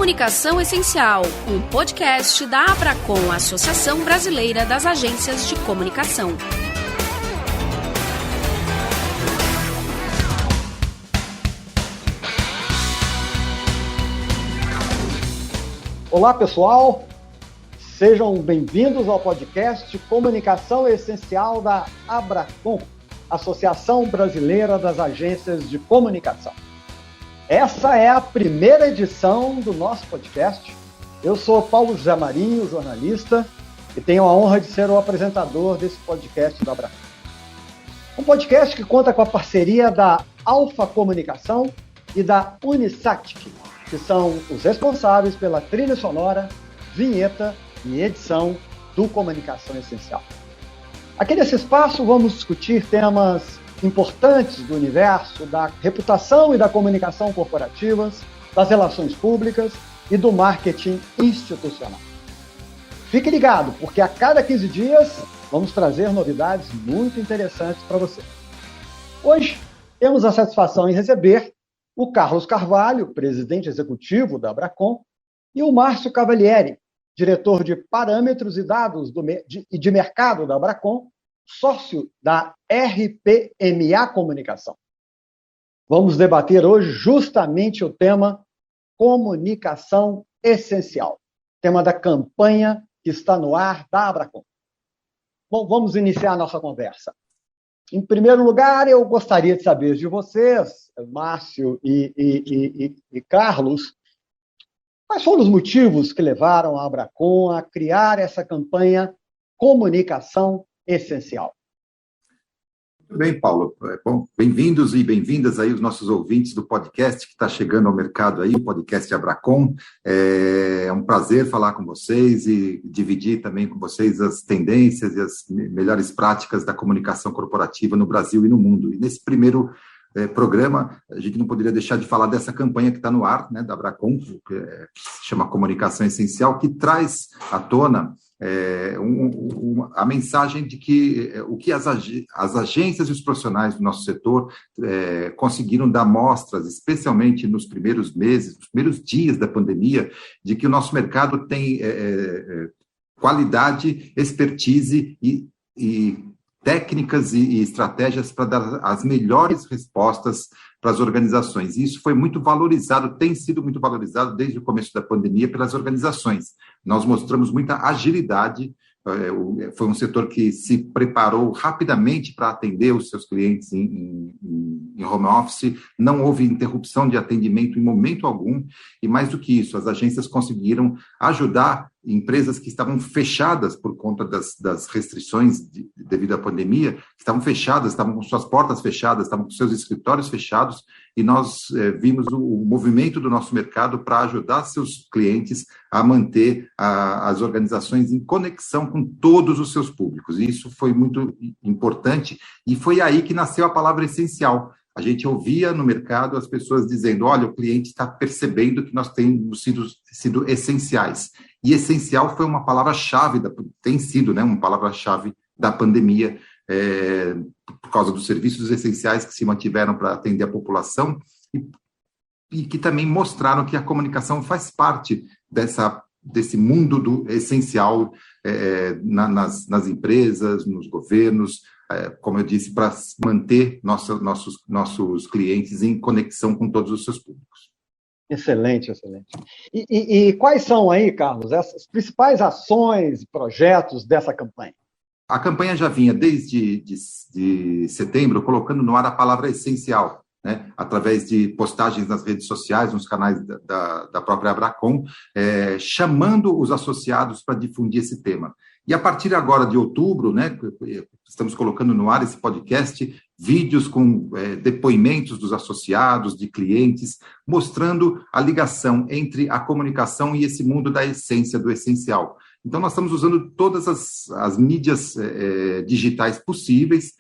Comunicação Essencial, um podcast da Abracon, Associação Brasileira das Agências de Comunicação. Olá, pessoal. Sejam bem-vindos ao podcast Comunicação Essencial da Abracon, Associação Brasileira das Agências de Comunicação. Essa é a primeira edição do nosso podcast. Eu sou Paulo José Marinho, jornalista, e tenho a honra de ser o apresentador desse podcast da Abracon. Um podcast que conta com a parceria da Alfa Comunicação e da Unisatic, que são os responsáveis pela trilha sonora, vinheta e edição do Comunicação Essencial. Aqui nesse espaço vamos discutir temas importantes do universo da reputação e da comunicação corporativas, das relações públicas e do marketing institucional. Fique ligado, porque a cada 15 dias vamos trazer novidades muito interessantes para você. Hoje temos a satisfação em receber o Carlos Carvalho, presidente executivo da Abracon, e o Márcio Cavalieri, diretor de Parâmetros e Dados e de Mercado da Abracon, sócio da RPMA Comunicação. Vamos debater hoje justamente o tema Comunicação Essencial, tema da campanha que está no ar da Abracon. Bom, vamos iniciar a nossa conversa. Em primeiro lugar, eu gostaria de saber de vocês, Márcio e Carlos, quais foram os motivos que levaram a Abracon a criar essa campanha Comunicação Essencial? Muito bem, Paulo. Bom, bem-vindos e bem-vindas aí os nossos ouvintes do podcast que está chegando ao mercado aí, o podcast Abracon. É um prazer falar com vocês e dividir também com vocês as tendências e as melhores práticas da comunicação corporativa no Brasil e no mundo. E nesse primeiro programa, a gente não poderia deixar de falar dessa campanha que está no ar, né, da Abracon, que se chama Comunicação Essencial, que traz à tona a mensagem de que o que as agências e os profissionais do nosso setor conseguiram dar mostras, especialmente nos primeiros meses, nos primeiros dias da pandemia, de que o nosso mercado tem qualidade, expertise e técnicas e estratégias para dar as melhores respostas para as organizações. E isso foi muito valorizado, tem sido muito valorizado desde o começo da pandemia pelas organizações. Nós mostramos muita agilidade, foi um setor que se preparou rapidamente para atender os seus clientes em home office, não houve interrupção de atendimento em momento algum, e mais do que isso, as agências conseguiram ajudar empresas que estavam fechadas por conta das restrições devido à pandemia, que estavam fechadas, estavam com suas portas fechadas, estavam com seus escritórios fechados, e nós vimos o movimento do nosso mercado para ajudar seus clientes a manter as organizações em conexão com todos os seus públicos. E isso foi muito importante, e foi aí que nasceu a palavra essencial. A gente ouvia no mercado as pessoas dizendo, olha, o cliente está percebendo que nós temos sido essenciais. E essencial foi uma palavra-chave, tem sido, né, uma palavra-chave da pandemia, por causa dos serviços essenciais que se mantiveram para atender a população e que também mostraram que a comunicação faz parte desse mundo do essencial nas empresas, nos governos, como eu disse, para manter nossos clientes em conexão com todos os seus públicos. Excelente, excelente. E quais são aí, Carlos, essas principais ações e projetos dessa campanha? A campanha já vinha desde de setembro colocando no ar a palavra essencial, né, através de postagens nas redes sociais, nos canais da própria Abracon, chamando os associados para difundir esse tema. E a partir agora de outubro, né, estamos colocando no ar esse podcast, vídeos com depoimentos dos associados, de clientes, mostrando a ligação entre a comunicação e esse mundo da essência, do essencial. Então, nós estamos usando todas as mídias digitais possíveis,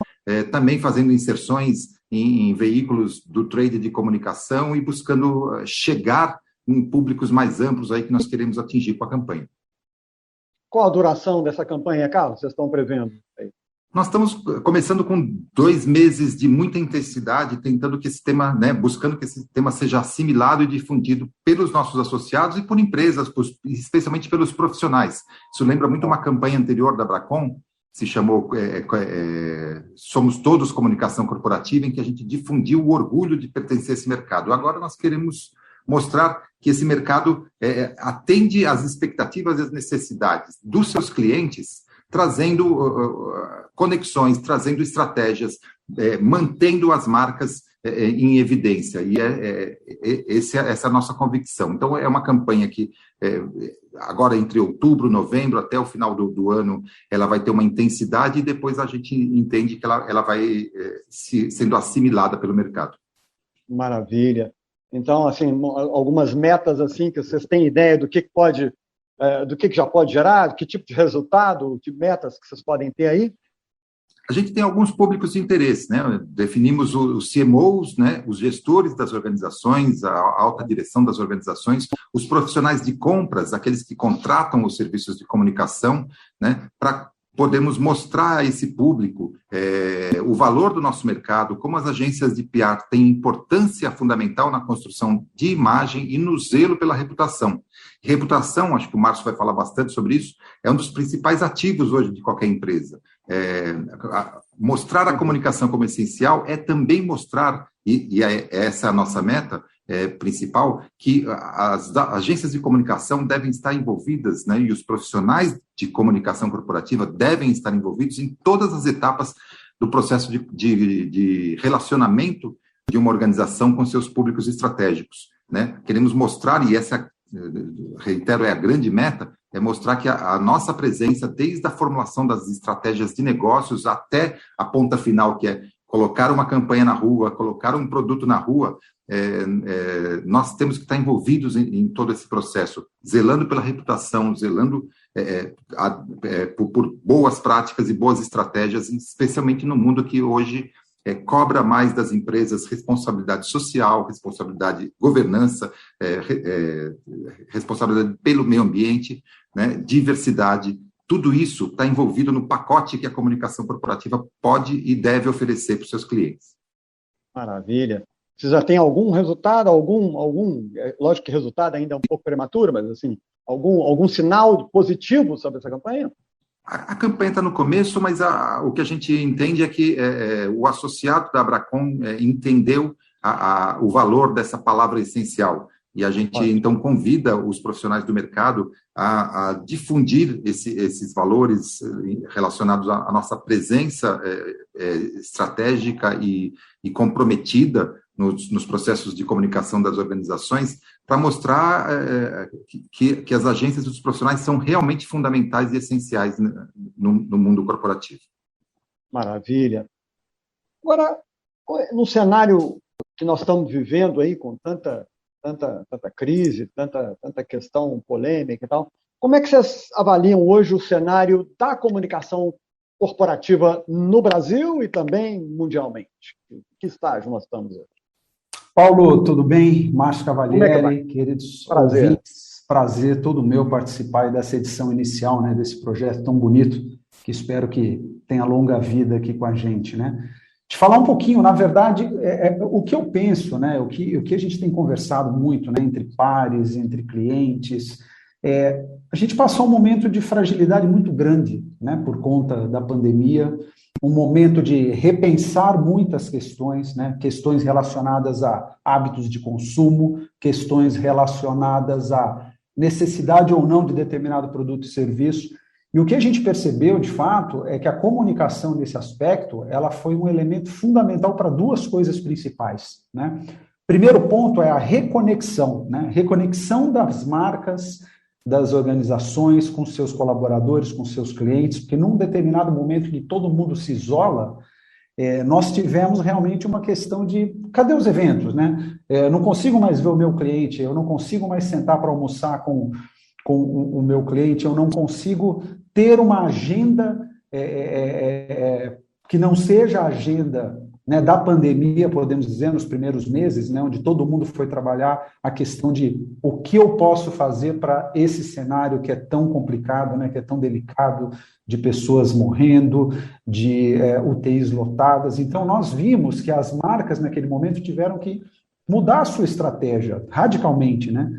também fazendo inserções em veículos do trade de comunicação e buscando chegar em públicos mais amplos aí que nós queremos atingir com a campanha. Qual a duração dessa campanha, Carlos? Vocês estão prevendo? Nós estamos começando com 2 meses de muita intensidade, tentando que esse tema, buscando que esse tema seja assimilado e difundido pelos nossos associados e por empresas, especialmente pelos profissionais. Isso lembra muito uma campanha anterior da Abracom, se chamou Somos Todos Comunicação Corporativa, em que a gente difundiu o orgulho de pertencer a esse mercado. Agora nós queremos mostrar que esse mercado atende às expectativas e às necessidades dos seus clientes, trazendo conexões, trazendo estratégias, mantendo as marcas em evidência. E essa é a nossa convicção. Então, é uma campanha que, agora entre outubro, novembro, até o final do ano, ela vai ter uma intensidade e depois a gente entende que ela vai sendo assimilada pelo mercado. Maravilha. Então, assim, algumas metas assim que vocês têm ideia do que pode... do que já pode gerar, que tipo de resultado, de metas que vocês podem ter aí? A gente tem alguns públicos de interesse, Definimos os CMOs, os gestores das organizações, a alta direção das organizações, os profissionais de compras, aqueles que contratam os serviços de comunicação, para podermos mostrar a esse público o valor do nosso mercado, como as agências de PR têm importância fundamental na construção de imagem e no zelo pela reputação. Reputação, acho que o Márcio vai falar bastante sobre isso, é um dos principais ativos hoje de qualquer empresa. Mostrar a comunicação como essencial é também mostrar, e essa é a nossa meta principal, que as agências de comunicação devem estar envolvidas, e os profissionais de comunicação corporativa devem estar envolvidos em todas as etapas do processo de relacionamento de uma organização com seus públicos estratégicos. Queremos mostrar, e essa, reitero, é a grande meta, é mostrar que a nossa presença, desde a formulação das estratégias de negócios até a ponta final, que é colocar uma campanha na rua, colocar um produto na rua, nós temos que estar envolvidos em todo esse processo, zelando pela reputação, zelando por boas práticas e boas estratégias, especialmente no mundo que hoje cobra mais das empresas responsabilidade social, responsabilidade governança, responsabilidade pelo meio ambiente, diversidade. Tudo isso está envolvido no pacote que a comunicação corporativa pode e deve oferecer para os seus clientes. Maravilha. Você já tem algum resultado, lógico que resultado ainda é um pouco prematuro, mas assim, algum sinal positivo sobre essa campanha? A campanha está no começo, mas o que a gente entende é que o associado da Abracom entendeu o valor dessa palavra essencial. E a gente, então, convida os profissionais do mercado a difundir esses valores relacionados à nossa presença estratégica e comprometida nos processos de comunicação das organizações, para mostrar que as agências dos profissionais são realmente fundamentais e essenciais no mundo corporativo. Maravilha. Agora, no cenário que nós estamos vivendo aí, com tanta crise, tanta questão polêmica e tal, como é que vocês avaliam hoje o cenário da comunicação corporativa no Brasil e também mundialmente? Que estágio nós estamos hoje? Paulo, tudo bem? Márcio Cavalieri, queridos ouvintes, prazer todo meu participar dessa edição inicial, desse projeto tão bonito, que espero que tenha longa vida aqui com a gente, Te falar um pouquinho, na verdade, o que eu penso, o que a gente tem conversado muito, entre pares, entre clientes, a gente passou um momento de fragilidade muito grande, por conta da pandemia, um momento de repensar muitas questões, questões relacionadas a hábitos de consumo, questões relacionadas à necessidade ou não de determinado produto e serviço. E o que a gente percebeu, de fato, é que a comunicação nesse aspecto, ela foi um elemento fundamental para 2 coisas principais, Primeiro ponto é a reconexão, reconexão das marcas, das organizações com seus colaboradores, com seus clientes, porque num determinado momento que todo mundo se isola, nós tivemos realmente uma questão de, cadê os eventos, Eu não consigo mais ver o meu cliente, eu não consigo mais sentar para almoçar com o meu cliente, eu não consigo ter uma agenda que não seja a agenda né, da pandemia, podemos dizer, nos primeiros meses, né, onde todo mundo foi trabalhar a questão de o que eu posso fazer para esse cenário que é tão complicado, né, que é tão delicado, de pessoas morrendo, de UTIs lotadas. Então, nós vimos que as marcas, naquele momento, tiveram que mudar a sua estratégia radicalmente, né,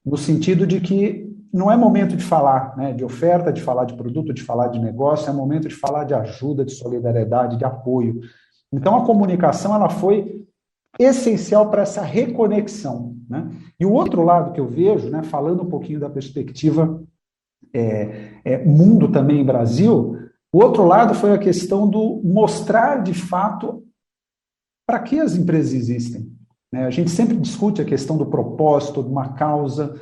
no sentido de que não é momento de falar, né, de oferta, de falar de produto, de falar de negócio, é momento de falar de ajuda, de solidariedade, de apoio. Então, a comunicação ela foi essencial para essa reconexão, né? E o outro lado que eu vejo, né, falando um pouquinho da perspectiva mundo também Brasil, o outro lado foi a questão do mostrar de fato para que as empresas existem, né? A gente sempre discute a questão do propósito, de uma causa,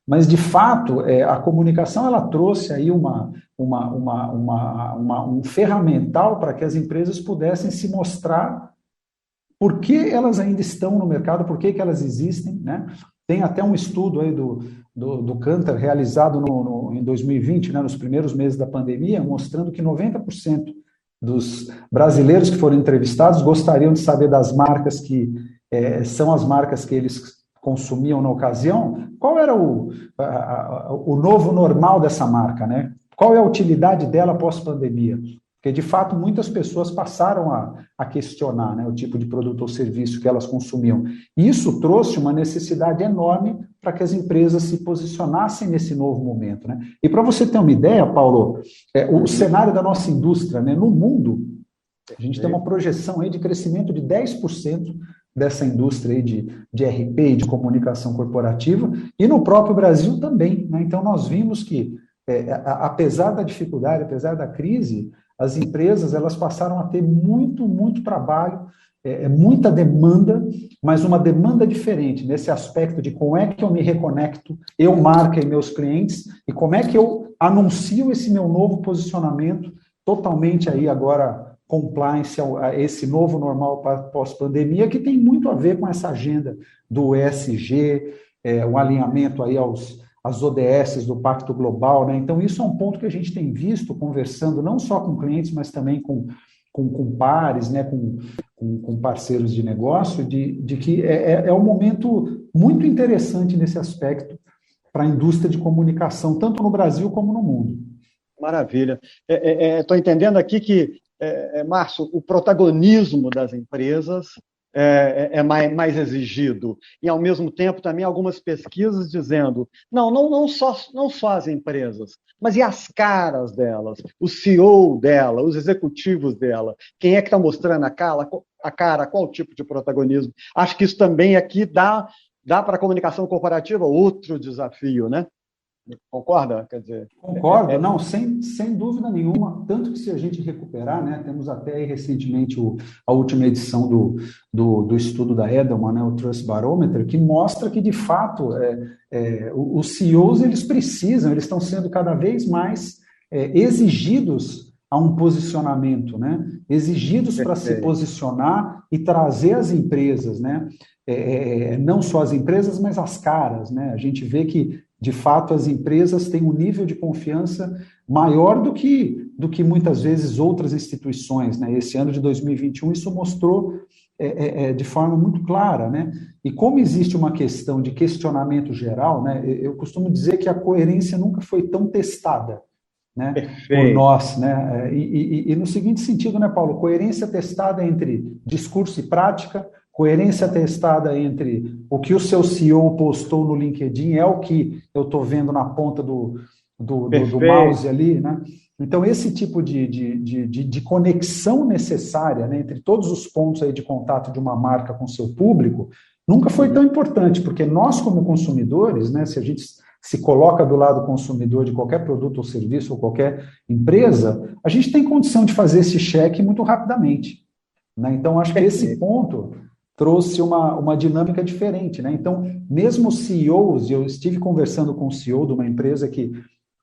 mas de fato a comunicação ela trouxe aí um ferramental para que as empresas pudessem se mostrar por que elas ainda estão no mercado, por que elas existem, né? Tem até um estudo aí do Kantar realizado em 2020, né, nos primeiros meses da pandemia, mostrando que 90% dos brasileiros que foram entrevistados gostariam de saber das marcas que são as marcas que eles consumiam na ocasião, qual era o novo normal dessa marca, né? Qual é a utilidade dela pós-pandemia? Porque, de fato, muitas pessoas passaram a questionar, né, o tipo de produto ou serviço que elas consumiam. E isso trouxe uma necessidade enorme para que as empresas se posicionassem nesse novo momento, né? E para você ter uma ideia, Paulo, o cenário da nossa indústria, né, no mundo, a gente tem uma projeção aí de crescimento de 10% dessa indústria aí de RP e de comunicação corporativa, e no próprio Brasil também, né? Então, nós vimos que, apesar da dificuldade, apesar da crise, as empresas elas passaram a ter muito trabalho, muita demanda, mas uma demanda diferente nesse aspecto de como é que eu me reconecto, eu, marca e meus clientes, e como é que eu anuncio esse meu novo posicionamento totalmente aí agora compliance a esse novo normal pós-pandemia, que tem muito a ver com essa agenda do ESG, o alinhamento aí às ODS do Pacto Global, né? Então, isso é um ponto que a gente tem visto, conversando não só com clientes, mas também com pares, né? com parceiros de negócio, de que é um momento muito interessante nesse aspecto para a indústria de comunicação, tanto no Brasil como no mundo. Maravilha. Estou entendendo aqui que, Márcio, o protagonismo das empresas é mais exigido. E, ao mesmo tempo, também algumas pesquisas dizendo, não só as empresas, mas e as caras delas, o CEO dela, os executivos dela, quem é que está mostrando a cara, qual tipo de protagonismo. Acho que isso também aqui dá para a comunicação corporativa outro desafio, né? Concorda? Quer dizer, concordo, não, sem dúvida nenhuma, tanto que se a gente recuperar, né, temos até aí recentemente a última edição do estudo da Edelman, né, o Trust Barometer, que mostra que, de fato, os CEOs, eles estão sendo cada vez mais exigidos a um posicionamento, né, exigidos para se posicionar e trazer as empresas, né, não só as empresas, mas as caras, né, a gente vê que de fato, as empresas têm um nível de confiança maior do que muitas vezes outras instituições, né? Esse ano de 2021 isso mostrou de forma muito clara, né? E como existe uma questão de questionamento geral, né? Eu costumo dizer que a coerência nunca foi tão testada, né? Por nós, né? E no seguinte sentido, né, Paulo? Coerência testada entre discurso e prática, coerência testada entre o que o seu CEO postou no LinkedIn é o que eu estou vendo na ponta do mouse ali, né? Então, esse tipo de conexão necessária, né, entre todos os pontos aí de contato de uma marca com seu público nunca foi tão importante, porque nós, como consumidores, né, se a gente se coloca do lado consumidor de qualquer produto ou serviço ou qualquer empresa, a gente tem condição de fazer esse cheque muito rapidamente, né? Então, acho que esse ponto trouxe uma dinâmica diferente, né? Então, mesmo CEOs, eu estive conversando com o CEO de uma empresa que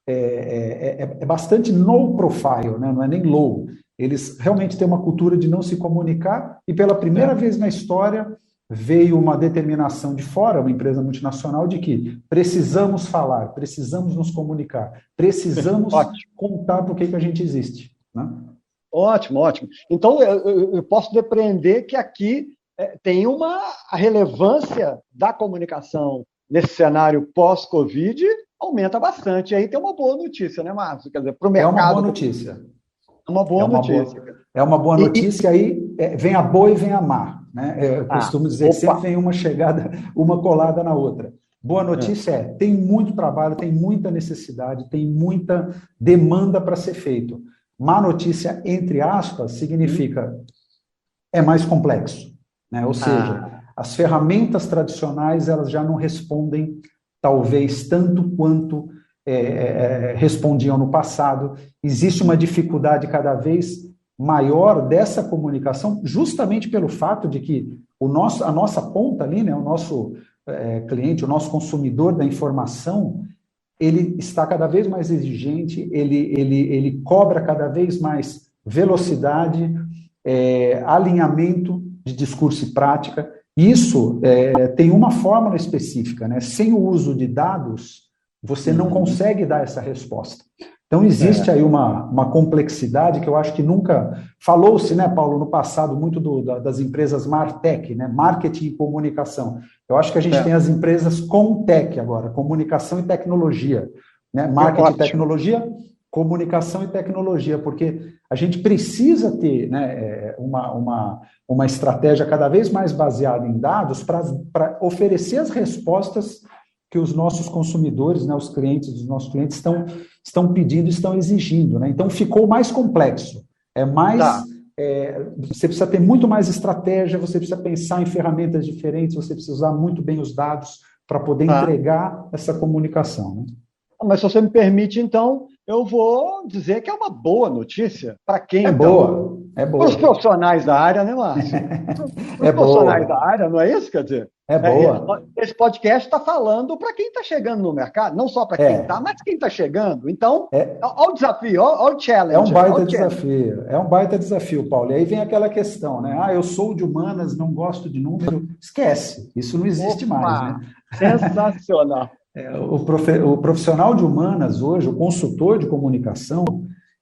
é bastante low profile, né? Não é nem low. Eles realmente têm uma cultura de não se comunicar e pela primeira vez na história veio uma determinação de fora, uma empresa multinacional, de que precisamos falar, precisamos nos comunicar, precisamos contar por que a gente existe, né? Ótimo, ótimo. Então, eu posso depreender que aqui tem a relevância da comunicação nesse cenário pós-Covid aumenta bastante. E aí tem uma boa notícia, né, Márcio? Quer dizer, para o mercado... É uma boa notícia. É uma boa notícia. É uma boa notícia, aí vem a boa e vem a má. Né? Eu costumo dizer que sempre vem uma chegada, uma colada na outra. Boa notícia tem muito trabalho, tem muita necessidade, tem muita demanda para ser feito. Má notícia, entre aspas, significa é mais complexo. Né? Ou seja, as ferramentas tradicionais elas já não respondem, talvez, tanto quanto respondiam no passado. Existe uma dificuldade cada vez maior dessa comunicação, justamente pelo fato de que a nossa ponta ali, né, o nosso cliente, o nosso consumidor da informação, ele está cada vez mais exigente, ele cobra cada vez mais velocidade, alinhamento de discurso e prática. Isso tem uma fórmula específica, né? Sem o uso de dados, você não consegue dar essa resposta. Então, existe aí uma complexidade que eu acho que nunca... Falou-se, né, Paulo, no passado, muito das empresas MarTech, né, marketing e comunicação. Eu acho que a gente tem as empresas ComTech agora, comunicação e tecnologia. Né, marketing e tecnologia, comunicação e tecnologia, porque a gente precisa ter, né, uma estratégia cada vez mais baseada em dados para oferecer as respostas que os nossos consumidores, né, os clientes dos nossos clientes estão pedindo, estão exigindo. Né? Então, ficou mais complexo. Você precisa ter muito mais estratégia, você precisa pensar em ferramentas diferentes, você precisa usar muito bem os dados para poder entregar essa comunicação. Né? Mas se você me permite, então, eu vou dizer que é uma boa notícia para quem... Boa. Para os profissionais da área, né, Márcio? Para os profissionais da área, não é isso? Quer dizer, boa. Esse podcast está falando para quem está chegando no mercado, não só para quem está, mas quem está chegando. Então, olha o desafio, olha o challenge. É um baita desafio, é um baita desafio, Paulo. E aí vem aquela questão, né? Eu sou de humanas, não gosto de número. Esquece, isso não existe mais, né? Sensacional. O profissional de humanas hoje, o consultor de comunicação,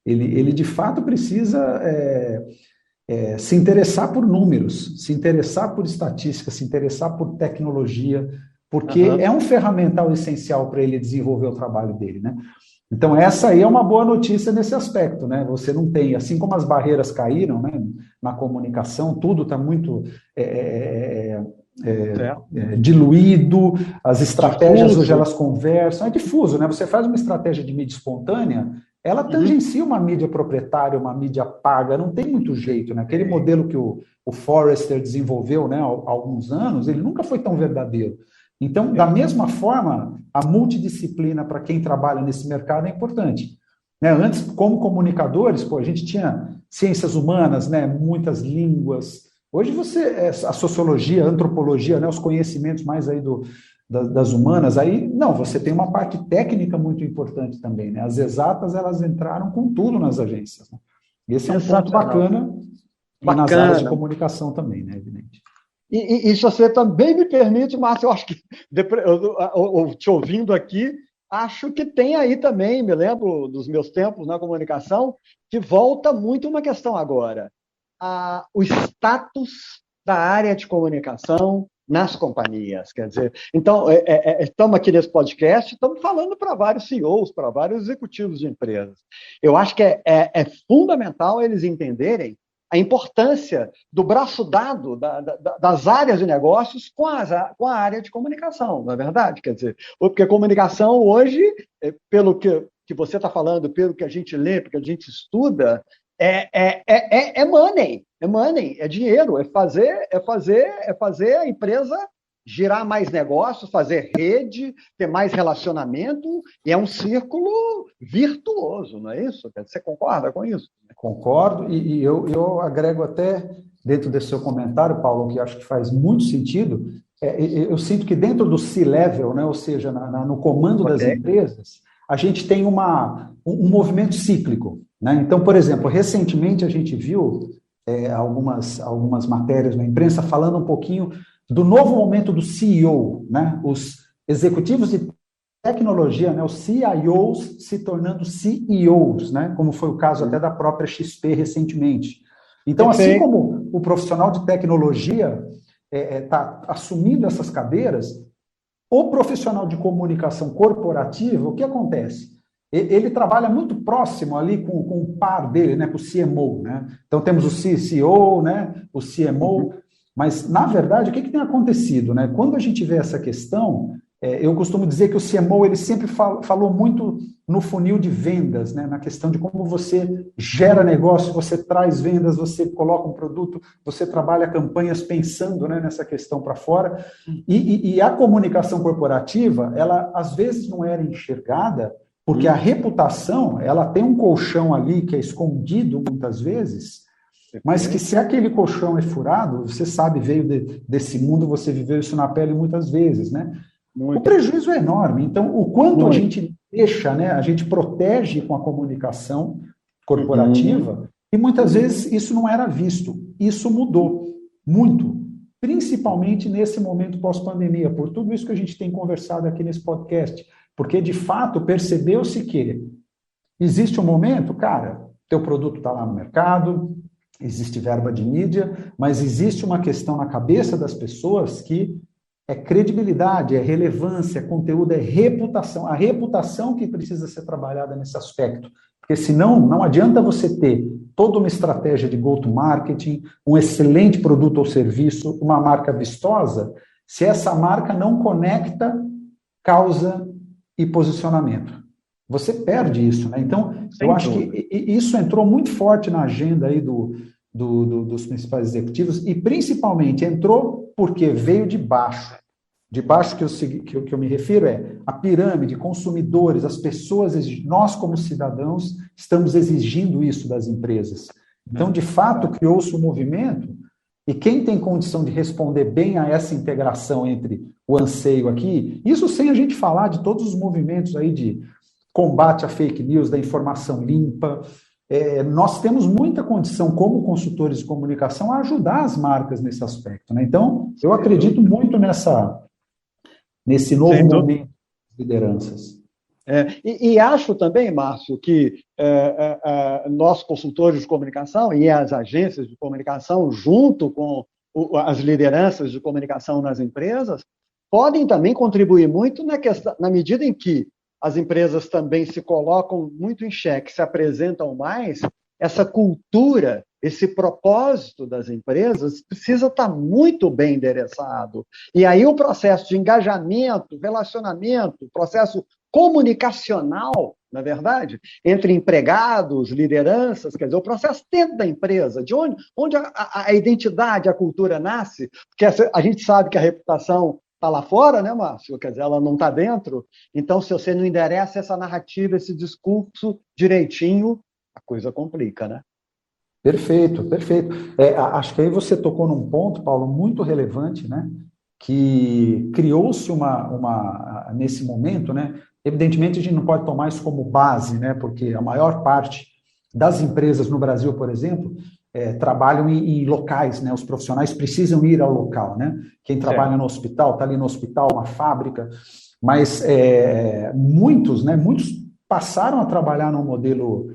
ele de fato precisa se interessar por números, se interessar por estatística, se interessar por tecnologia, porque é um ferramental essencial para ele desenvolver o trabalho dele, né? Então, essa aí é uma boa notícia nesse aspecto, né? Você não tem, assim como as barreiras caíram, né, na comunicação, tudo está muito diluído, as estratégias hoje elas conversam, é difuso, né? Você faz uma estratégia de mídia espontânea, ela tangencia uma mídia proprietária, uma mídia paga, não tem muito jeito, né? Aquele modelo que o Forrester desenvolveu, né, há alguns anos, ele nunca foi tão verdadeiro. Então, da mesma forma, a multidisciplina para quem trabalha nesse mercado é importante. Né? Antes, como comunicadores, a gente tinha ciências humanas, né, muitas línguas. Hoje a sociologia, a antropologia, né, os conhecimentos mais aí das humanas, aí, não, você tem uma parte técnica muito importante também, né? As exatas, elas entraram com tudo nas agências. Né? Esse é um ponto bacana, e nas áreas de comunicação também, né, evidente. E se você também me permite, Márcio, eu acho que, eu te ouvindo aqui, acho que tem aí também, me lembro dos meus tempos na comunicação, que volta muito uma questão agora. O status da área de comunicação nas companhias, quer dizer, então, estamos aqui nesse podcast, estamos falando para vários CEOs, para vários executivos de empresas. Eu acho que é fundamental eles entenderem a importância do braço dado das áreas de negócios com a área de comunicação, não é verdade? Quer dizer, porque a comunicação hoje, pelo que você está falando, pelo que a gente lê, pelo que a gente estuda, é money, é dinheiro, é fazer a empresa girar mais negócios, fazer rede, ter mais relacionamento, e é um círculo virtuoso, não é isso? Você concorda com isso? Concordo, e eu agrego até, dentro desse seu comentário, Paulo, que acho que faz muito sentido, eu sinto que dentro do C-Level, né, ou seja, no comando das empresas, a gente tem um movimento cíclico. Né? Então, por exemplo, recentemente a gente viu algumas matérias na imprensa falando um pouquinho do novo momento do CEO, né? Os executivos de tecnologia, né, os CIOs se tornando CEOs, né, como foi o caso até da própria XP recentemente. Então, assim como o profissional de tecnologia está assumindo essas cadeiras, o profissional de comunicação corporativa, o que acontece? Ele trabalha muito próximo ali com o par dele, né, com o CMO. Né? Então, temos o CCO, né, o CMO, mas, na verdade, o que tem acontecido? Né? Quando a gente vê essa questão, eu costumo dizer que o CMO ele sempre falou muito no funil de vendas, né? Na questão de como você gera negócio, você traz vendas, você coloca um produto, você trabalha campanhas pensando, né, nessa questão para fora. E a comunicação corporativa, ela às vezes não era enxergada, porque a reputação, ela tem um colchão ali que é escondido muitas vezes, mas que se aquele colchão é furado, você sabe, veio desse mundo, você viveu isso na pele muitas vezes, né? O prejuízo é enorme. Então, o quanto a gente deixa, né, a gente protege com a comunicação corporativa, e muitas vezes isso não era visto. Isso mudou muito, principalmente nesse momento pós-pandemia, por tudo isso que a gente tem conversado aqui nesse podcast, porque, de fato, percebeu-se que existe um momento, cara, teu produto está lá no mercado, existe verba de mídia, mas existe uma questão na cabeça das pessoas que é credibilidade, é relevância, é conteúdo, é reputação. A reputação que precisa ser trabalhada nesse aspecto. Porque senão, não adianta você ter toda uma estratégia de go-to-marketing, um excelente produto ou serviço, uma marca vistosa, se essa marca não conecta causa e posicionamento. Você perde isso, né? Então, eu acho que isso entrou muito forte na agenda aí dos principais executivos, e principalmente entrou porque veio de baixo. De baixo que eu me refiro é a pirâmide, consumidores, as pessoas, nós como cidadãos estamos exigindo isso das empresas. Então, de fato, criou-se um movimento, e quem tem condição de responder bem a essa integração entre o anseio aqui, isso sem a gente falar de todos os movimentos aí de combate à fake news, da informação limpa. Nós temos muita condição, como consultores de comunicação, a ajudar as marcas nesse aspecto. Né? Então, eu acredito muito nesse novo momento de lideranças. E acho também, Márcio, que nós, consultores de comunicação e as agências de comunicação, junto com as lideranças de comunicação nas empresas, podem também contribuir muito na medida em que as empresas também se colocam muito em xeque, se apresentam mais, essa cultura, esse propósito das empresas precisa estar muito bem endereçado. E aí o processo de engajamento, relacionamento, processo comunicacional, na verdade, entre empregados, lideranças, quer dizer, o processo dentro da empresa, de onde a identidade, a cultura nasce, porque a gente sabe que a reputação está lá fora, né, Márcio? Quer dizer, ela não está dentro. Então, se você não endereça essa narrativa, esse discurso direitinho, a coisa complica, né? Perfeito, perfeito. Acho que aí você tocou num ponto, Paulo, muito relevante, né? Que criou-se nesse momento, né? Evidentemente, a gente não pode tomar isso como base, né? Porque a maior parte das empresas no Brasil, por exemplo, trabalham em locais, né? Os profissionais precisam ir ao local, né? Quem trabalha no hospital, está ali no hospital, uma fábrica, mas muitos passaram a trabalhar num modelo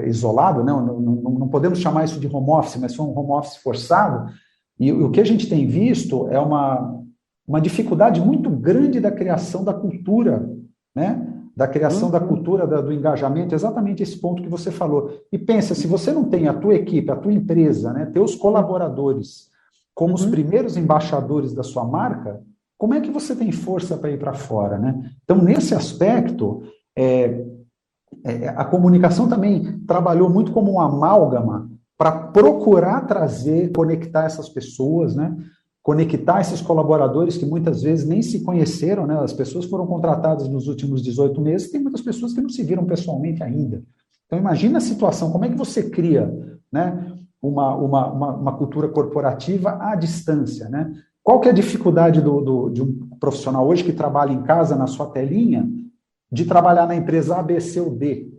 isolado, né? Não podemos chamar isso de home office, mas foi um home office forçado, e o que a gente tem visto é uma dificuldade muito grande da criação da cultura, né? Da criação da cultura, do engajamento, exatamente esse ponto que você falou. E pensa, se você não tem a tua equipe, a tua empresa, né, teus colaboradores como os primeiros embaixadores da sua marca, como é que você tem força para ir para fora, né? Então, nesse aspecto, a comunicação também trabalhou muito como um amálgama para procurar conectar essas pessoas, né? Conectar esses colaboradores que muitas vezes nem se conheceram, né? As pessoas foram contratadas nos últimos 18 meses, tem muitas pessoas que não se viram pessoalmente ainda. Então, imagina a situação, como é que você cria, né, uma cultura corporativa à distância, né? Qual que é a dificuldade de um profissional hoje que trabalha em casa, na sua telinha, de trabalhar na empresa A, B, C ou D?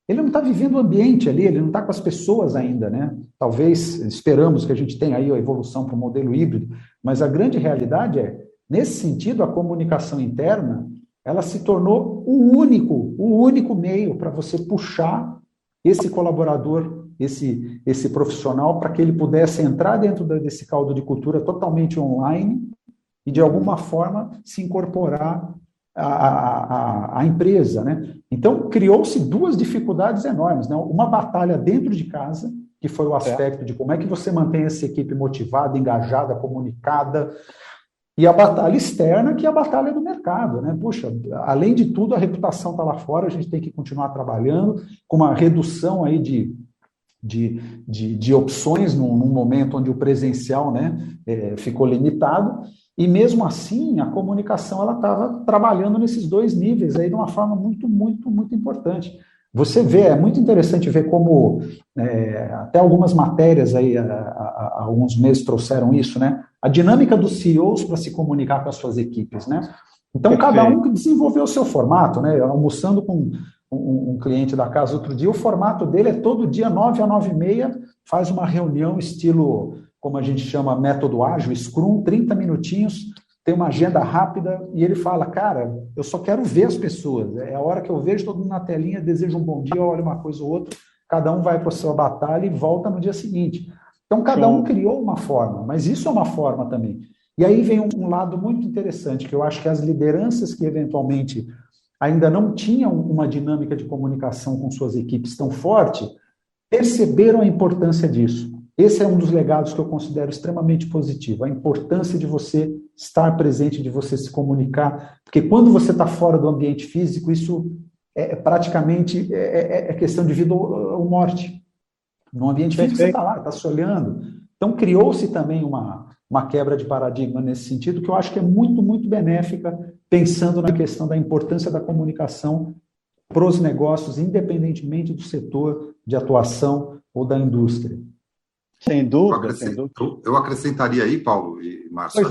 Ele não está vivendo o ambiente ali, ele não está com as pessoas ainda, né? Talvez, esperamos que a gente tenha aí a evolução para o modelo híbrido, mas a grande realidade nesse sentido, a comunicação interna, ela se tornou o único meio para você puxar esse colaborador, esse profissional, para que ele pudesse entrar dentro desse caldo de cultura totalmente online e, de alguma forma, se incorporar à empresa, né? Então, criou-se duas dificuldades enormes, né? Uma batalha dentro de casa, que foi o aspecto de como é que você mantém essa equipe motivada, engajada, comunicada, e a batalha externa, que é a batalha do mercado, né? Puxa, além de tudo, a reputação está lá fora, a gente tem que continuar trabalhando com uma redução aí de opções num momento onde o presencial, né, ficou limitado, e mesmo assim a comunicação ela estava trabalhando nesses dois níveis aí de uma forma muito, muito, muito importante. Você vê, é muito interessante ver como até algumas matérias aí há alguns meses trouxeram isso, né? A dinâmica dos CEOs para se comunicar com as suas equipes, né? Então, cada um desenvolveu o seu formato, né? Almoçando com um cliente da casa outro dia, o formato dele é todo dia, 9 a 9h30, faz uma reunião estilo, como a gente chama, método ágil, Scrum, 30 minutinhos, tem uma agenda rápida, e ele fala, cara, eu só quero ver as pessoas, é a hora que eu vejo todo mundo na telinha, desejo um bom dia, olha uma coisa ou outra, cada um vai para a sua batalha e volta no dia seguinte. Então, cada um criou uma forma, mas isso é uma forma também. E aí vem um lado muito interessante, que eu acho que as lideranças que eventualmente ainda não tinham uma dinâmica de comunicação com suas equipes tão forte, perceberam a importância disso. Esse é um dos legados que eu considero extremamente positivo, a importância de você estar presente, de você se comunicar, porque quando você está fora do ambiente físico, isso praticamente questão de vida ou morte. No ambiente físico você está lá, está se olhando. Então criou-se também uma quebra de paradigma nesse sentido, que eu acho que é muito, muito benéfica, pensando na questão da importância da comunicação para os negócios, independentemente do setor de atuação ou da indústria. Sem dúvida. Eu acrescentaria aí, Paulo e Márcio,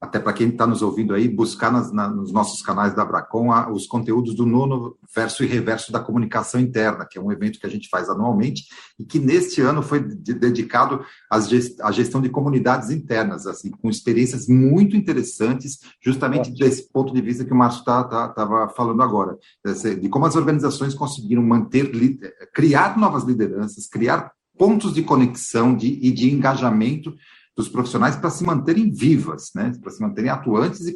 até para quem está nos ouvindo aí, buscar nos nossos canais da Abracom os conteúdos do nono verso e reverso da comunicação interna, que é um evento que a gente faz anualmente e que neste ano foi dedicado à gestão de comunidades internas, assim, com experiências muito interessantes, justamente desse ponto de vista que o Márcio estava falando agora, de como as organizações conseguiram criar novas lideranças, criar pontos de conexão e de engajamento dos profissionais para se manterem vivas, né? Para se manterem atuantes e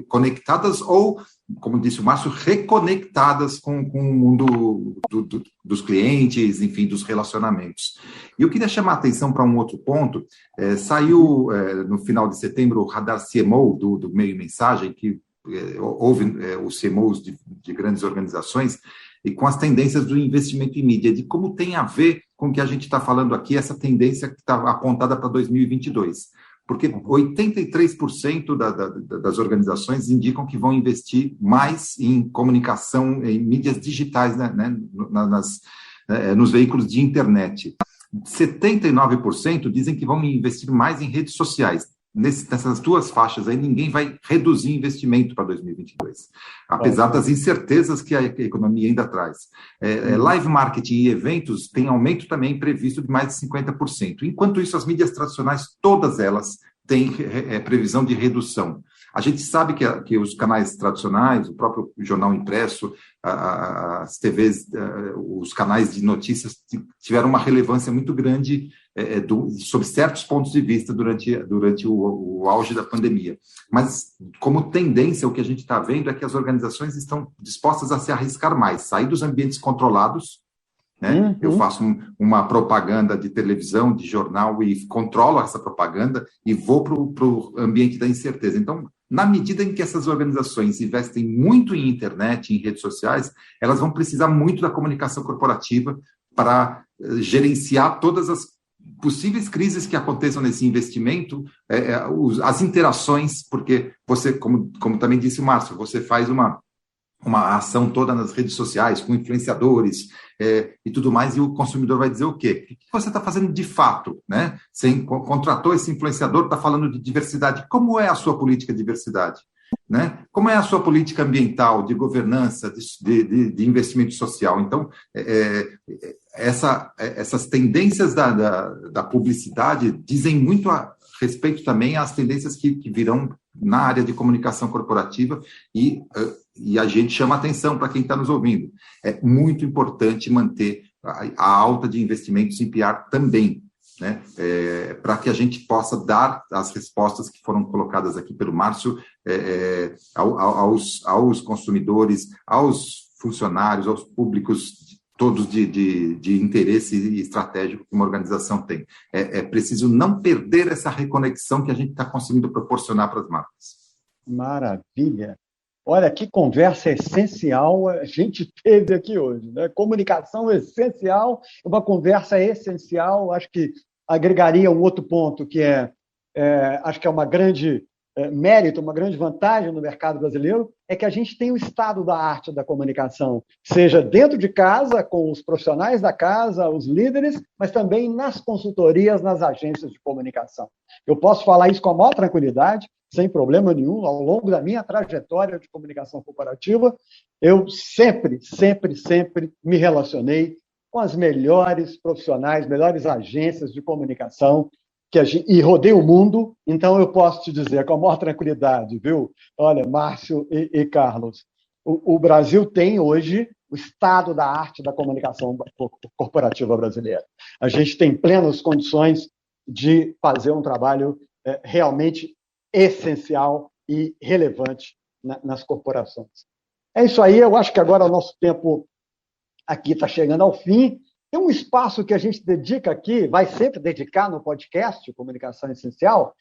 conectadas ou, como disse o Márcio, reconectadas com o mundo dos clientes, enfim, dos relacionamentos. E eu queria chamar a atenção para um outro ponto. Saiu no final de setembro o Radar CMO do Meio e Mensagem, que houve os CMOs de grandes organizações, e com as tendências do investimento em mídia, de como tem a ver com o que a gente está falando aqui, essa tendência que está apontada para 2022. Porque 83% das organizações indicam que vão investir mais em comunicação, em mídias digitais, né, nos veículos de internet. 79% dizem que vão investir mais em redes sociais. Nessas duas faixas aí, ninguém vai reduzir investimento para 2022, apesar das incertezas que a economia ainda traz. Live marketing e eventos têm aumento também previsto de mais de 50%. Enquanto isso, as mídias tradicionais, todas elas, têm previsão de redução. A gente sabe que os canais tradicionais, o próprio jornal impresso, as TVs, os canais de notícias tiveram uma relevância muito grande sob certos pontos de vista durante o auge da pandemia. Mas, como tendência, o que a gente está vendo é que as organizações estão dispostas a se arriscar mais, sair dos ambientes controlados, né? Eu faço uma propaganda de televisão, de jornal, e controlo essa propaganda e vou para o ambiente da incerteza. Então, na medida em que essas organizações investem muito em internet, em redes sociais, elas vão precisar muito da comunicação corporativa para gerenciar todas as possíveis crises que aconteçam nesse investimento, as interações, porque você, como também disse o Márcio, você faz uma ação toda nas redes sociais, com influenciadores e tudo mais, e o consumidor vai dizer o quê? O que você está fazendo de fato, né? Você contratou esse influenciador, está falando de diversidade. Como é a sua política de diversidade? Né? Como é a sua política ambiental, de governança, de investimento social? Então, essas tendências da publicidade dizem muito a respeito também às tendências que virão na área de comunicação corporativa e a gente chama atenção para quem está nos ouvindo. É muito importante manter a alta de investimentos em PR também, né? Para que a gente possa dar as respostas que foram colocadas aqui pelo Márcio aos consumidores, aos funcionários, aos públicos, todos de interesse estratégico que uma organização tem. É preciso não perder essa reconexão que a gente está conseguindo proporcionar para as marcas. Maravilha! Olha, que conversa essencial a gente teve aqui hoje, né? Comunicação essencial, uma conversa essencial, acho que agregaria um outro ponto que acho que é uma grande mérito, uma grande vantagem no mercado brasileiro, é que a gente tem o estado da arte da comunicação, seja dentro de casa, com os profissionais da casa, os líderes, mas também nas consultorias, nas agências de comunicação. Eu posso falar isso com a maior tranquilidade, sem problema nenhum, ao longo da minha trajetória de comunicação corporativa, eu sempre me relacionei com as melhores profissionais, melhores agências de comunicação, e rodei o mundo, então eu posso te dizer com a maior tranquilidade, viu? Olha, Márcio e Carlos, o Brasil tem hoje o estado da arte da comunicação corporativa brasileira. A gente tem plenas condições de fazer um trabalho realmente essencial e relevante nas corporações. É isso aí, eu acho que agora o nosso tempo aqui está chegando ao fim. Tem um espaço que a gente dedica aqui, vai sempre dedicar no podcast Comunicação Essencial,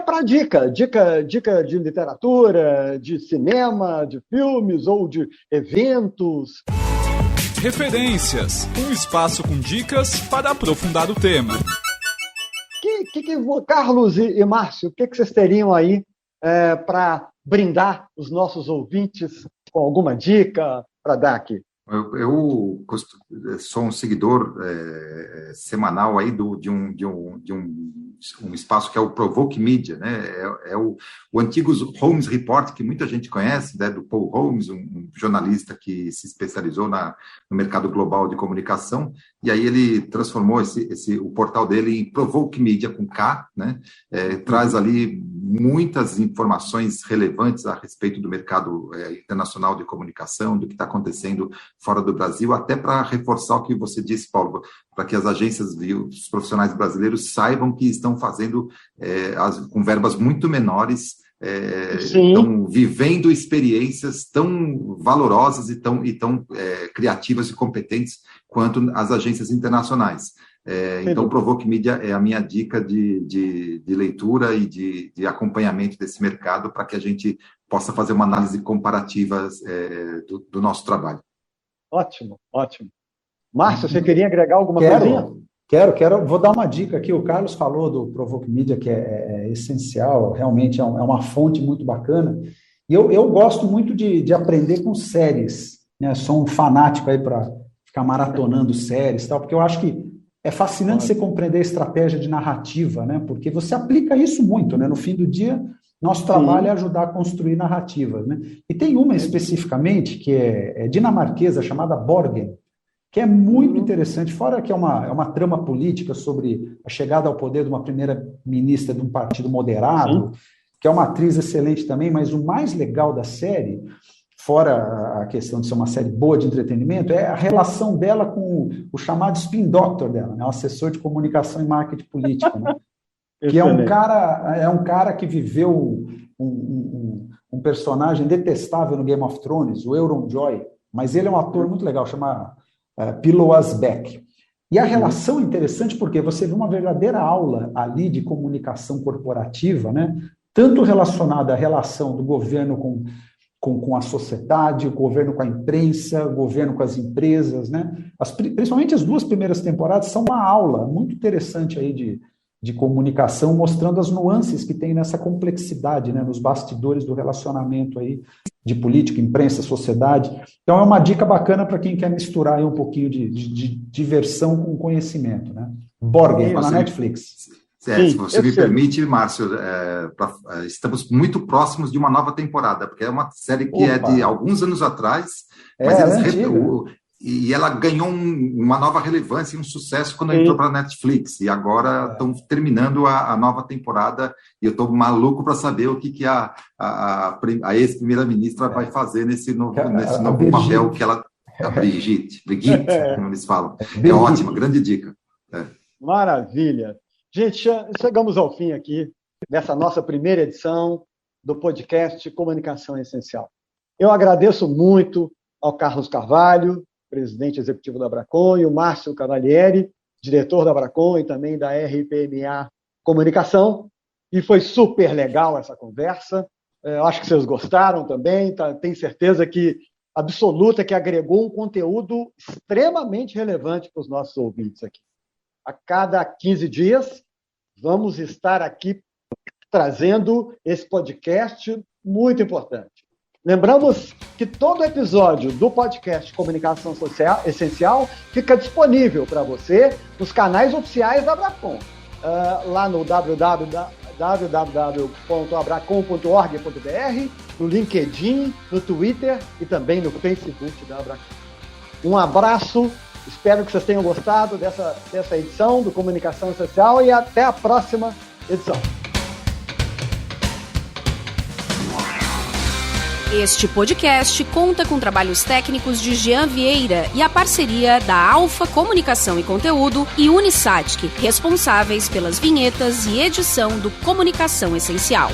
para dica de literatura, de cinema, de filmes ou de eventos. Referências, um espaço com dicas para aprofundar o tema. Carlos e Márcio, o que vocês teriam aí para brindar os nossos ouvintes com alguma dica para dar aqui? Eu sou um seguidor semanal aí de um espaço que é o Provoke Media, né? O antigo Holmes Report, que muita gente conhece, né? Do Paul Holmes, um jornalista que se especializou no mercado global de comunicação, e aí ele transformou o portal dele em Provoke Media com K, né? Traz ali muitas informações relevantes a respeito do mercado internacional de comunicação, do que está acontecendo fora do Brasil, até para reforçar o que você disse, Paulo, para que as agências e os profissionais brasileiros saibam que estão fazendo com verbas muito menores, estão vivendo experiências tão valorosas e tão criativas e competentes quanto as agências internacionais. Então, o Provoke Media é a minha dica de leitura e de acompanhamento desse mercado para que a gente possa fazer uma análise comparativa do nosso trabalho. Ótimo. Márcio, você queria agregar alguma coisinha? Quero. Vou dar uma dica aqui. O Carlos falou do Provoke Media, que é essencial, realmente é uma fonte muito bacana. E eu gosto muito de aprender com séries, né? Sou um fanático aí para ficar maratonando séries, tal, porque eu acho que é fascinante você compreender a estratégia de narrativa, né? Porque você aplica isso muito, né? No fim do dia, nosso trabalho é ajudar a construir narrativas, né? E tem uma especificamente que é dinamarquesa, chamada Borgen, que é muito interessante, fora que é uma trama política sobre a chegada ao poder de uma primeira-ministra de um partido moderado, que é uma atriz excelente também, mas o mais legal da série, fora a questão de ser uma série boa de entretenimento, é a relação dela com o chamado spin doctor dela, né? O assessor de comunicação e marketing político, né? Que é um cara que viveu um personagem detestável no Game of Thrones, o Euron Joy, mas ele é um ator muito legal, chama Pillow Asbeck. E a relação é interessante porque você vê uma verdadeira aula ali de comunicação corporativa, né? Tanto relacionada à relação do governo com a sociedade, o governo com a imprensa, o governo com as empresas, né? Principalmente as 2 primeiras temporadas são uma aula muito interessante aí de comunicação, mostrando as nuances que tem nessa complexidade, né, nos bastidores do relacionamento aí de política, imprensa, sociedade. Então é uma dica bacana para quem quer misturar aí um pouquinho de diversão com conhecimento, né? Borgen, na Netflix. Se você me permite, Márcio, estamos muito próximos de uma nova temporada, porque é uma série que é de alguns anos atrás, mas E ela ganhou uma nova relevância e um sucesso quando entrou para a Netflix. E agora estão terminando a nova temporada e eu estou maluco para saber o que a ex-primeira-ministra vai fazer nesse novo papel que ela... A Brigitte, como eles falam. É ótima, grande dica. Maravilha. Gente, chegamos ao fim aqui dessa nossa primeira edição do podcast Comunicação Essencial. Eu agradeço muito ao Carlos Carvalho, presidente executivo da Abracon, e o Márcio Cavalieri, diretor da Abracon e também da RPMA Comunicação. E foi super legal essa conversa. Eu acho que vocês gostaram também. Tenho certeza absoluta que agregou um conteúdo extremamente relevante para os nossos ouvintes aqui. A cada 15 dias, vamos estar aqui trazendo esse podcast muito importante. Lembramos que todo episódio do podcast Comunicação Essencial fica disponível para você nos canais oficiais da Abracon, lá no www.abracon.org.br, no LinkedIn, no Twitter e também no Facebook da Abracon. Um abraço, espero que vocês tenham gostado dessa edição do Comunicação Essencial e até a próxima edição. Este podcast conta com trabalhos técnicos de Jean Vieira e a parceria da Alfa Comunicação e Conteúdo e Unisatic, responsáveis pelas vinhetas e edição do Comunicação Essencial.